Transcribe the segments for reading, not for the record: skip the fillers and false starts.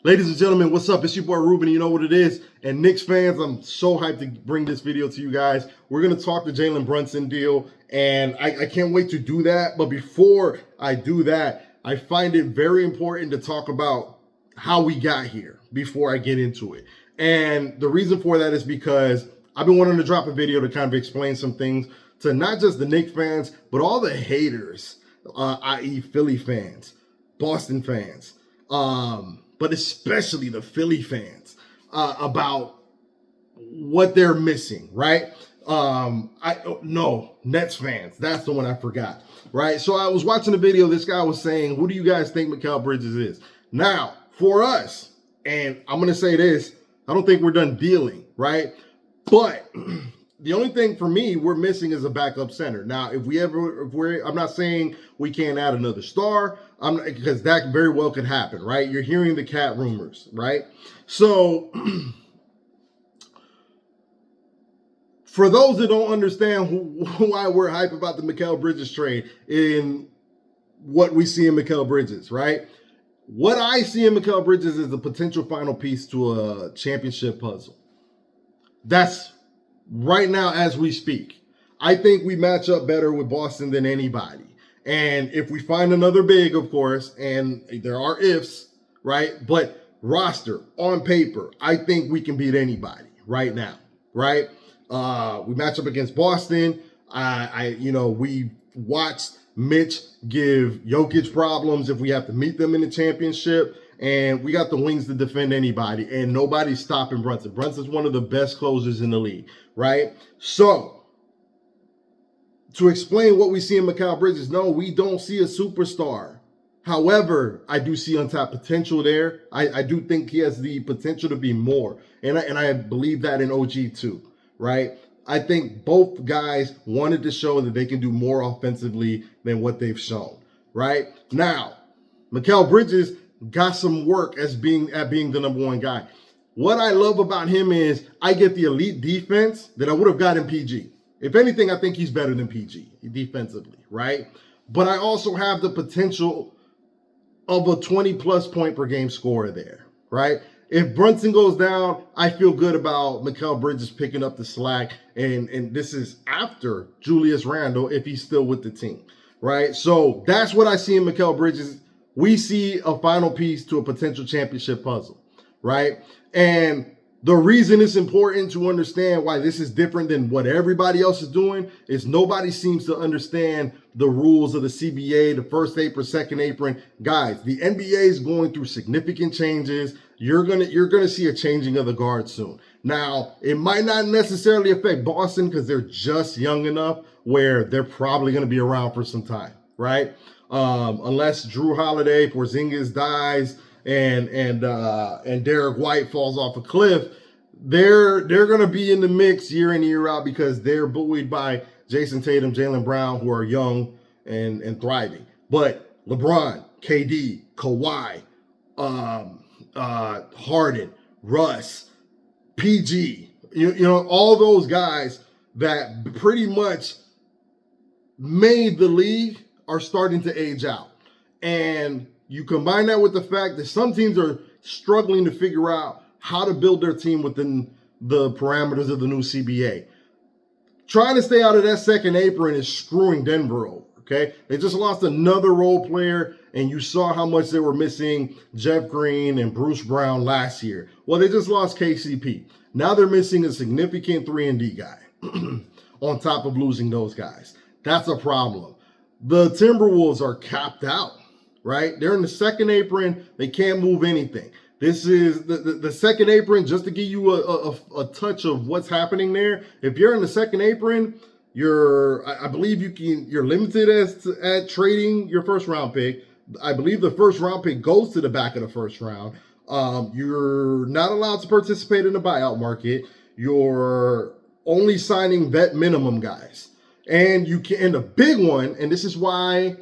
Ladies and gentlemen, what's up? It's your boy Ruben. You know what it is. And Knicks fans, I'm so hyped to bring this video to you guys. We're going to talk the Jalen Brunson deal, and I can't wait to do that. But before I do that, I find it very important to talk about how we got here before I get into it. And the reason for that is because I've been wanting to drop a video to kind of explain some things to not just the Knicks fans, but all the haters, i.e. Philly fans, Boston fans, but especially the Philly fans, about what they're missing, right? Nets fans. That's the one I forgot, right? So I was watching the video. This guy was saying, who do you guys think Mikal Bridges is? Now, for us, and I'm going to say this, I don't think we're done dealing, right? But the only thing for me we're missing is a backup center. Now, I'm not saying we can't add another star, because that very well could happen, right? You're hearing the cat rumors, right? So, for those that don't understand why we're hype about the Mikal Bridges trade in what we see in Mikal Bridges, right? What I see in Mikal Bridges is the potential final piece to a championship puzzle. That's right now as we speak. I think we match up better with Boston than anybody. And if we find another big, of course, and there are ifs, right? But roster, on paper, I think we can beat anybody right now, right? We match up against Boston. We watched Mitch give Jokic problems if we have to meet them in the championship. And we got the wings to defend anybody, and nobody's stopping Brunson. Brunson's one of the best closers in the league, right? So, to explain what we see in Mikal Bridges, no, we don't see a superstar. However, I do see untapped potential there. I do think he has the potential to be more, and I believe that in OG too, right? I think both guys wanted to show that they can do more offensively than what they've shown, right? Now, Mikal Bridges got some work at being the number one guy. What I love about him is I get the elite defense that I would have got in PG. If anything, I think he's better than PG defensively, right? But I also have the potential of a 20-plus point per game scorer there, right? If Brunson goes down, I feel good about Mikal Bridges picking up the slack, and this is after Julius Randle if he's still with the team, right? So that's what I see in Mikal Bridges. We see a final piece to a potential championship puzzle, right? And the reason it's important to understand why this is different than what everybody else is doing is nobody seems to understand the rules of the CBA, the first apron, second apron. Guys, the NBA is going through significant changes. You're gonna see a changing of the guard soon. Now, it might not necessarily affect Boston because they're just young enough where they're probably gonna be around for some time, right? Unless Drew Holiday, Porzingis dies, and Derek White falls off a cliff, they're gonna be in the mix year in year out because they're buoyed by Jason Tatum, Jaylen Brown, who are young and thriving. But LeBron, KD, Kawhi, Harden, Russ, PG, all those guys that pretty much made the league are starting to age out. And you combine that with the fact that some teams are struggling to figure out how to build their team within the parameters of the new CBA. Trying to stay out of that second apron is screwing Denver over, okay? They just lost another role player, and you saw how much they were missing Jeff Green and Bruce Brown last year. Well, they just lost KCP. Now they're missing a significant 3-and-D guy on top of losing those guys. That's a problem. The Timberwolves are capped out, right? They're in the second apron. They can't move anything. This is the second apron, just to give you a touch of what's happening there. If you're in the second apron, I believe you're limited at trading your first round pick. I believe the first round pick goes to the back of the first round. You're not allowed to participate in the buyout market. You're only signing vet minimum guys. And the big one, and this is why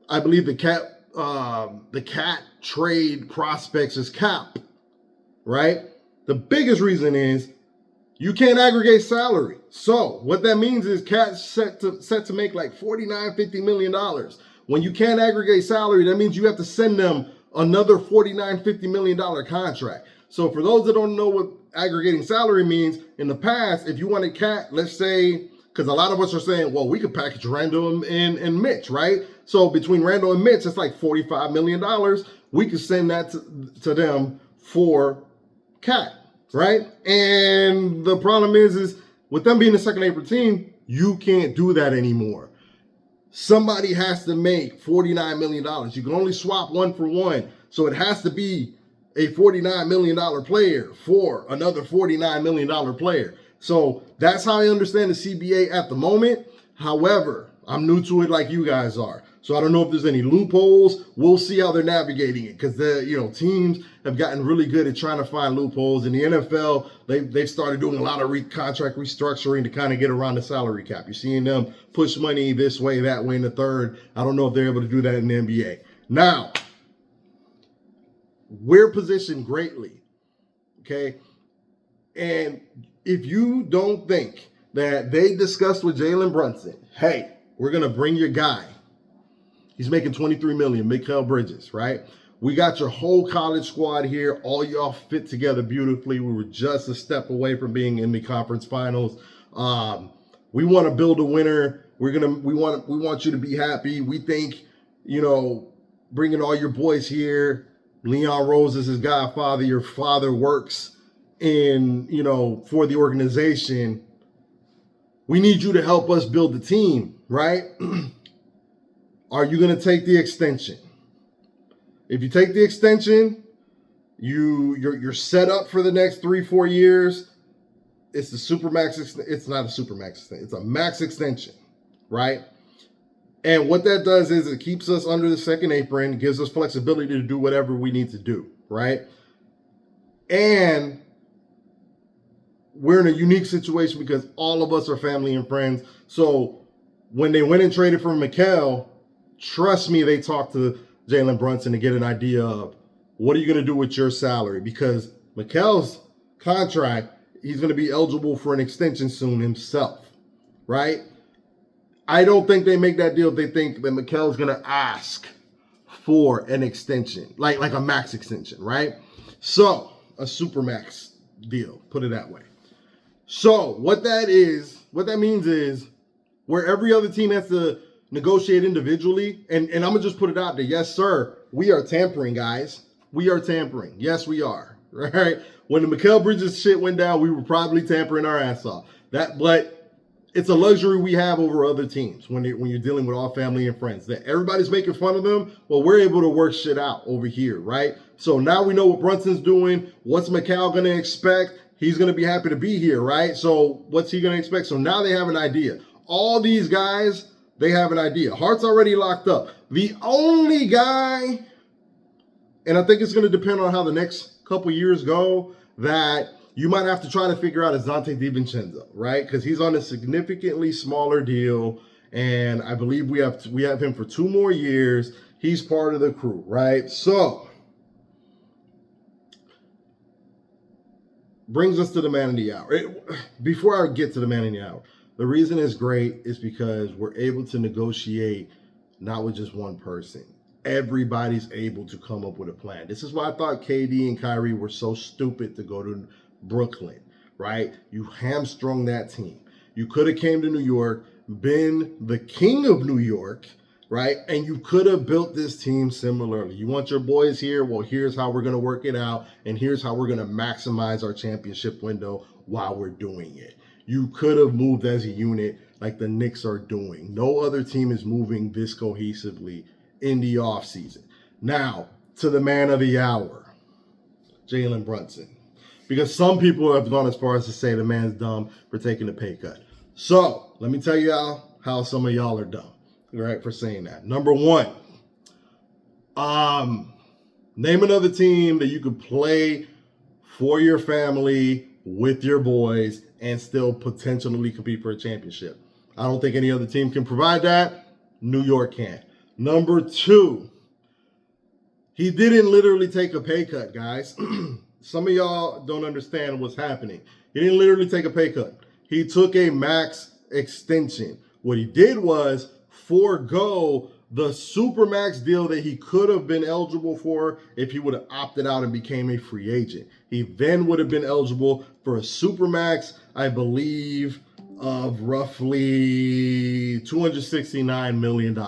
I believe the cat trade prospects is capped, right? The biggest reason is you can't aggregate salary. So what that means is Cat's set to make like $49, $50 million. When you can't aggregate salary, that means you have to send them another $49-50 million contract. So for those that don't know what aggregating salary means, in the past, if you wanted Cat, let's say, because a lot of us are saying, well, we could package Randall and Mitch, right? So between Randall and Mitch, it's like $45 million. We could send that to them for Cat, right? And the problem is with them being the second April team, you can't do that anymore. Somebody has to make $49 million. You can only swap one for one. So it has to be a $49 million player for another $49 million player. So that's how I understand the CBA at the moment. However, I'm new to it like you guys are. So I don't know if there's any loopholes. We'll see how they're navigating it, because teams have gotten really good at trying to find loopholes. In the NFL, they've started doing a lot of contract restructuring to kind of get around the salary cap. You're seeing them push money this way, that way, in the third. I don't know if they're able to do that in the NBA. Now, we're positioned greatly, okay? And if you don't think that they discussed with Jalen Brunson, hey, we're going to bring your guy. He's making $23 million, Mikal Bridges, right? We got your whole college squad here. All y'all fit together beautifully. We were just a step away from being in the conference finals. We want to build a winner. We want you to be happy. We think, bringing all your boys here. Leon Rose is his godfather. Your father works for the organization. We need you to help us build the team, right? Are you going to take the extension? If you take the extension, you're set up for the next 3-4 years. It's the supermax. It's not a supermax. It's a max extension, right? And what that does is it keeps us under the second apron, gives us flexibility to do whatever we need to do, right? And we're in a unique situation because all of us are family and friends. So when they went and traded for Mikal, trust me, they talked to Jalen Brunson to get an idea of what are you going to do with your salary? Because Mikal's contract, he's going to be eligible for an extension soon himself, right? I don't think they make that deal if they think that Mikal's going to ask for an extension, like a max extension, right? So a super max deal, put it that way. So what that means is where every other team has to negotiate individually, and I'm going to just put it out there. Yes, sir, we are tampering, guys. We are tampering. Yes, we are, right? When the Mikal Bridges shit went down, we were probably tampering our ass off. But it's a luxury we have over other teams when you're dealing with all family and friends. That everybody's making fun of them, well, we're able to work shit out over here, right? So now we know what Brunson's doing. What's Mikal going to expect? He's going to be happy to be here, right? So what's he going to expect? So now they have an idea. All these guys, they have an idea. Hart's already locked up. The only guy, and I think it's going to depend on how the next couple years go, that you might have to try to figure out is Dante DiVincenzo, right? Because he's on a significantly smaller deal, and I believe we have him for 2 more years. He's part of the crew, right? So brings us to the man of the hour. Before I get to the man of the hour, the reason it's great is because we're able to negotiate not with just one person. Everybody's able to come up with a plan. This is why I thought KD and Kyrie were so stupid to go to Brooklyn, right? You hamstrung that team. You could have came to New York, been the king of New York, right? And you could have built this team similarly. You want your boys here? Well, here's how we're going to work it out, and here's how we're going to maximize our championship window while we're doing it. You could have moved as a unit like the Knicks are doing. No other team is moving this cohesively in the offseason. Now, to the man of the hour, Jalen Brunson. Because some people have gone as far as to say the man's dumb for taking a pay cut. So, let me tell you how some of y'all are dumb, right, for saying that. Number one, name another team that you could play for your family, with your boys, and still potentially compete for a championship. I don't think any other team can provide that. New York can. Number two, he didn't literally take a pay cut, guys. Some of y'all don't understand what's happening. He didn't literally take a pay cut. He took a max extension. What he did was forego the Supermax deal that he could have been eligible for if he would have opted out and became a free agent. He then would have been eligible for a Supermax, I believe, of roughly $269 million.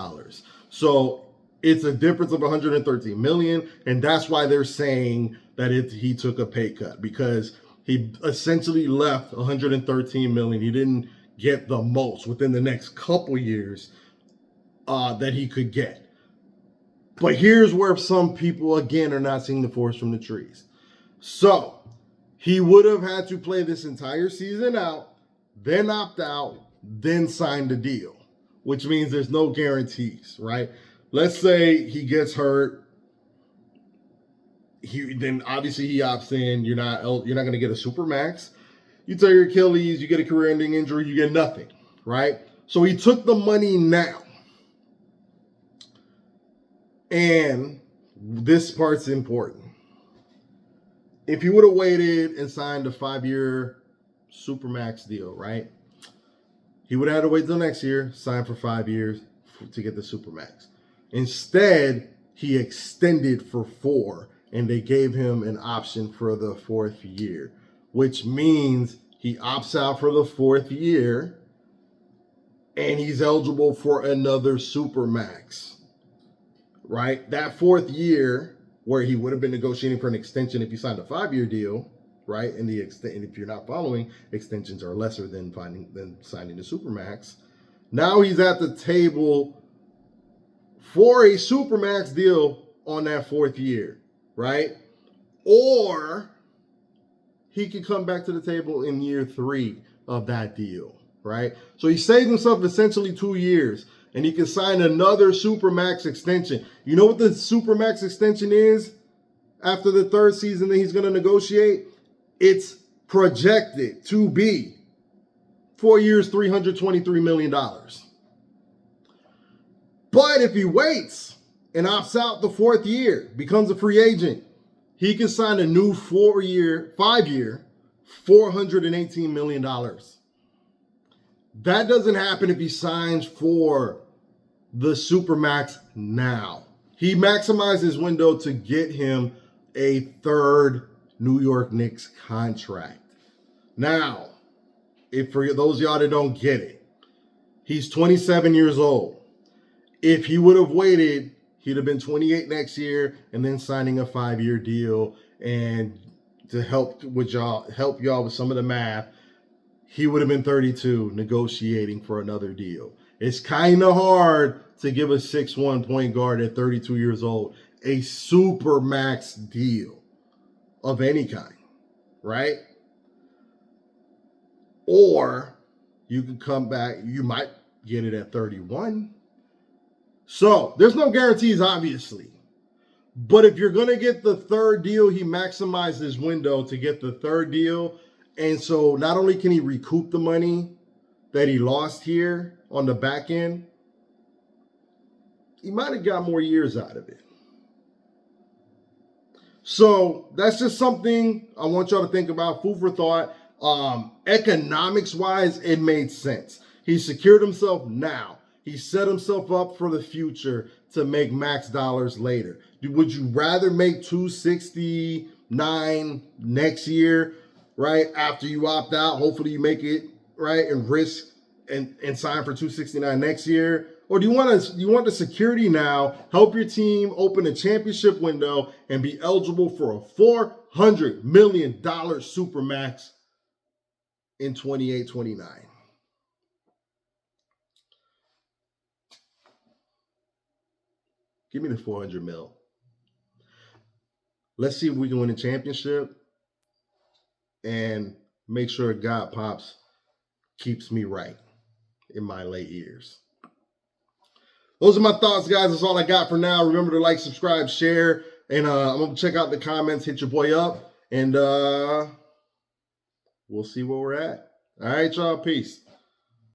So it's a difference of $113 million, and that's why they're saying that he took a pay cut, because he essentially left $113 million. He didn't get the most within the next couple years that he could get. But here's where some people, again, are not seeing the forest from the trees. So he would have had to play this entire season out, then opt out, then sign the deal, which means there's no guarantees, right? Let's say he gets hurt. Then obviously he opts in. You're not going to get a Supermax. You tear your Achilles, you get a career-ending injury, you get nothing, right? So he took the money now. And this part's important. If he would have waited and signed a 5-year Supermax deal, right? He would have had to wait till next year, sign for 5 years to get the Supermax. Instead, he extended for 4, and they gave him an option for the 4th year, which means he opts out for the 4th year, and he's eligible for another Supermax. Right? That 4th year, where he would have been negotiating for an extension if you signed a 5-year deal, right? And if you're not following, extensions are lesser than signing the Supermax. Now he's at the table for a Supermax deal on that 4th year, right? Or he could come back to the table in year 3 of that deal, right? So he saved himself essentially 2 years. And he can sign another Supermax extension. You know what the Supermax extension is after the 3rd season that he's going to negotiate? It's projected to be 4 years, $323 million. But if he waits and opts out the 4th year, becomes a free agent, he can sign a new 5-year, $418 million. That doesn't happen if he signs for the Supermax now. He maximized his window to get him a 3rd New York Knicks contract. Now, if for those of y'all that don't get it, he's 27 years old. If he would have waited, he'd have been 28 next year, and then signing a 5-year deal. And to help y'all with some of the math, he would have been 32 negotiating for another deal. It's kind of hard to give a 6'1" point guard at 32 years old a Supermax deal of any kind, right? Or you can come back, you might get it at 31. So there's no guarantees, obviously. But if you're going to get the 3rd deal, he maximized his window to get the 3rd deal. And so not only can he recoup the money that he lost here on the back end, he might have got more years out of it. So that's just something I want y'all to think about. Food for thought. Economics-wise, it made sense. He secured himself now. He set himself up for the future to make max dollars later. Would you rather make $269 next year, right, after you opt out? Hopefully you make it, right, and risk and sign for $269 next year? Or do you want the security now, help your team open a championship window and be eligible for a $400 million Supermax in 28-29? Give me the 400 mil. Let's see if we can win a championship and make sure God Pops keeps me right in my late years. Those are my thoughts, guys. That's all I got for now. Remember to like, subscribe, share, and I'm going to check out the comments. Hit your boy up, and we'll see where we're at. All right, y'all. Peace.